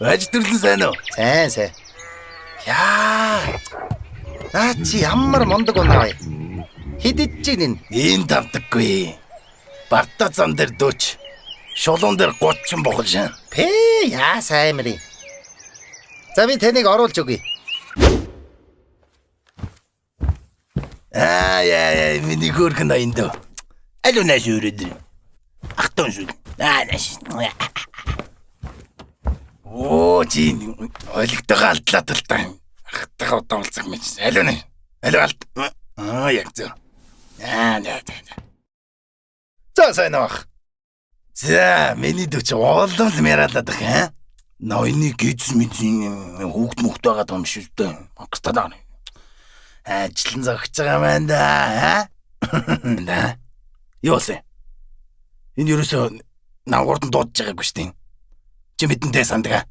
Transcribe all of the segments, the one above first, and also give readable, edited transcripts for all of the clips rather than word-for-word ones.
Аж төрлөн сайн уу? Сайн. Яа. Наа чи ямар мундаг унаа вэ? Хэд идэж гин? Ийм тавдаггүй. Барта зам дээр дөөч. Шулуун дээр 30 бохол шин. Пэ яа сайн мэрий. За би таныг оруулж өгье. Яа, миний хөргөн аянд. Алуу наш өрөөд. Ахтон шүү. Наш. Оо чи ойлгохтойгоо алдлаа талтай. Ахтайгаа удаан уулзах юм чинь. Алуу нэ. Алуу алт. Яг зөв. Да. За сайн авах. За миний дөч уулам л мяраалаад байгаа. Ноёны гиз мэдэн хүүхд мөхт байгаа юм шүү дээ. Огтадаа. Ажлан зогч байгаа маань да. Да. Ёосе. Энэ юусоо наагуурд нь дуудаж байгаагүй шүү дээ. Чи мэдэнтэй сандгаа.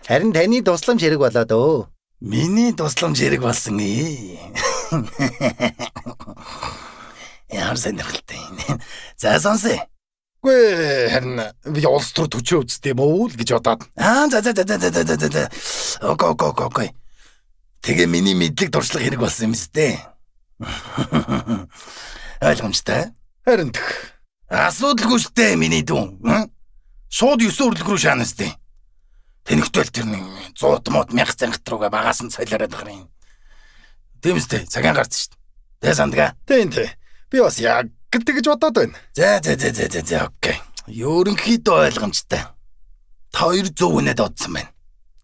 Харин таны тусламж хэрэг болоод өө. Миний тусламж хэрэг болсон Яар сонирхолтой. За сонсъё. Гүй харин би улс төр төчөө үзтээ юм уу л гэж бодоод. За. Окей. Тэгээ миний мэдлэг дуршлаг хэрэг болсон юм зү. Ойлгомжтой. Харин тэх. Асуудалгүй шүү дээ миний дүү. Шууд 9 өрлөг рүү шаана сте. Тэнэгтэл тэр нэг 100 мод 1000 цангат руугаа багаас нь солиороод байгаа юм. Тийм үстэй цагаан гарч шүү дээ. Тэ сандгаа. Тийм. Би бас яг тэгж бодоод байна. За окей. Ерөнхийдөө ойлгомжтой. Та хоёр зөв үнэд одсон байна.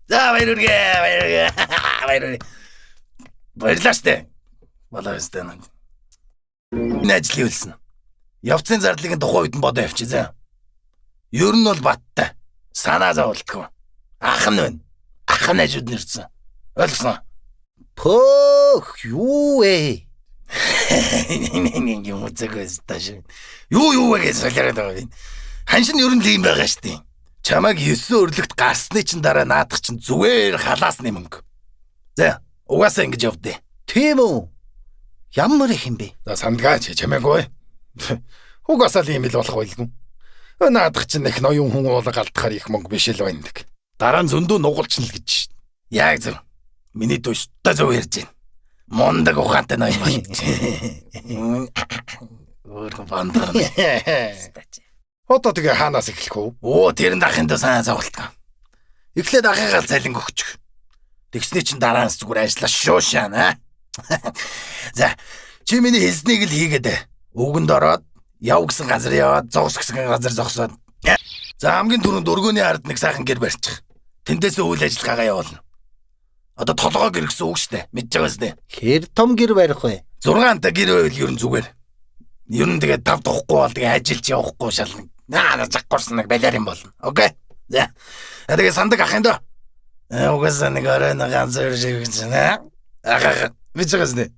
За баярлалаа. Баярлалаа штэ. Балаастай нэ. Нэжли үлсэн. Явцын зардлыг тухайн үед нь бодоо явчих зэ. Ер нь бол баттай. Санаа зовлтгүй. Ах нь байна. Ах нь ажууд нэрсэн. Ойлгосноо? Пөх юу вэ? Юм үзэгээс тааш. Юу вэ гэж солиороод байгаа юм. Ханшин ер нь л юм байгаа штэ. Чамайг 9 өрлөгт гарсны чин дараа наадах чин зүгээр халаасны мөнгө. За, угаасаа ингэж явдээ. Тийм үү? Ямар их юм бэ? За сандгаа чамаагүй. Угаасаа л юм л болох байлгүй. Наадах чинь их ноён хүн уулга алдахаар их мөнгө биш л байна дэг. Дараа нь зөндөө нугалчна л гэж. Яг зөв. Миний душтай зөв ярьж байна. Мондаг ухаантай ноён байна. Өөрхөн бандаа. Одоо тэгээ хаанаас эхлэх вэ? Оо тэр нь ахын дэ сайн зовлтгоо. Эхлээд ахыгаа цалин өгчих. Тэгсний чин дараанаас зүгээр ажиллаа шуушаана. За чи миний хэлснийг л хийгээд өгөнд ороод яв гэсэн газар яваад зогс гэсэн газар зогсоод. За хамгийн түрүүнд өргөний ард нэг сайхан гэр барьчих. Тэндээс үйл ажиллагаагаа явуулна. Одоо толгой гэр гэсэн үг штэ. Мэдж байгаас тэ. Хэр том гэр барих вэ? 6-тай гэр байвал ер нь зүгээр. Ер нь тэгээ 5 тухгүй бол тэгээ ажилч явахгүй шална. Заггуурсан нэг балиар юм болно. Окей. За. Тэгээ сандаг ахын дөө. Угаасаа нэг оройн ганцаар шиг байна. Мэдж байгаас тэ.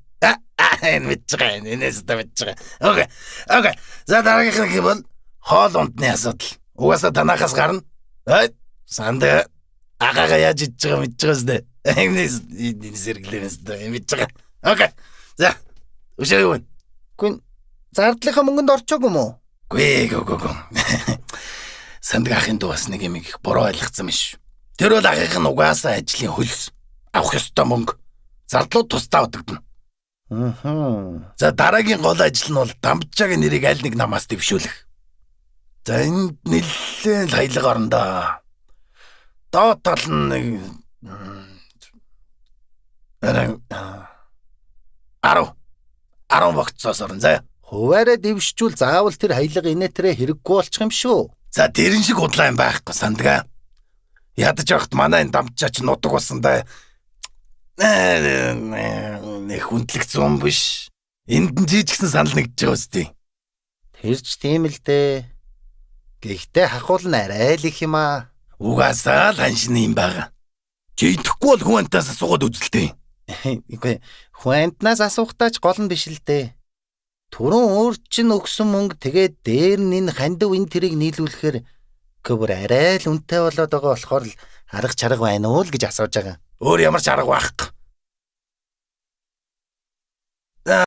Мэдж байгаа. Энэс та мэдж байгаа. Окей. За дараагийнх нь бол хоол ундны асуудал. Угаасаа танахаас гарна. Сандаа агаага яаж иж байгаа мэдж байгаас тэ. Энэс сэргэлээс тэ мэдж байгаа. Окей. За. Өшөө юу вэ? Гүн зардлынхаа мөнгөнд орчоогүй юм уу? Гүй. Сандг ахын дүү бас нэг юм их буруу ойлгоцсон биш. Тэр бол ахынх нь угаасаа ажлын хөлс. Авах ёстой мөнгө. Зардлууд тусдаа өгдөгдөн. За дараагийн гол ажил нь бол Дамжаагийн нэрийг аль нэг намаас дэвшүүлэх. За энд нэлээд хаялга орондоо. Доод тал нь 10 багцоос орно заа. Хуваараа дэвшчүүл заавал тэр хаялга инээтрээ хэрэггүй болчих юм шүү. За тэрэн шиг удлаа юм байхгүй сандгаа. Ядаж явахт манай энэ Дамжаа ч нутаг болсон да. Нэг хүндлэх зам биш. Энд нь жижигсэн санал нэгдэж байгаа үстэй. Тэрч тийм л дээ. Гэхдээ хахуул нь арай л их юм аа. Угаасаа л ханшин юм байгаа. Чи идэхгүй бол хүнтээс асуугаад үзэлтэй. Үгүй хүнтнаас асуухтаач гол нь биш л дээ. Түрүүн өөр чинь өгсөн мөнгө тэгээд дээр нь энэ хандив энэ тэрийг нийлүүлэхээр гөр арай л үнэтэй болоод байгаа болохоор л арга чарга байна уу л гэж асууж байгаа. Өөр ямар ч арга байхгүй.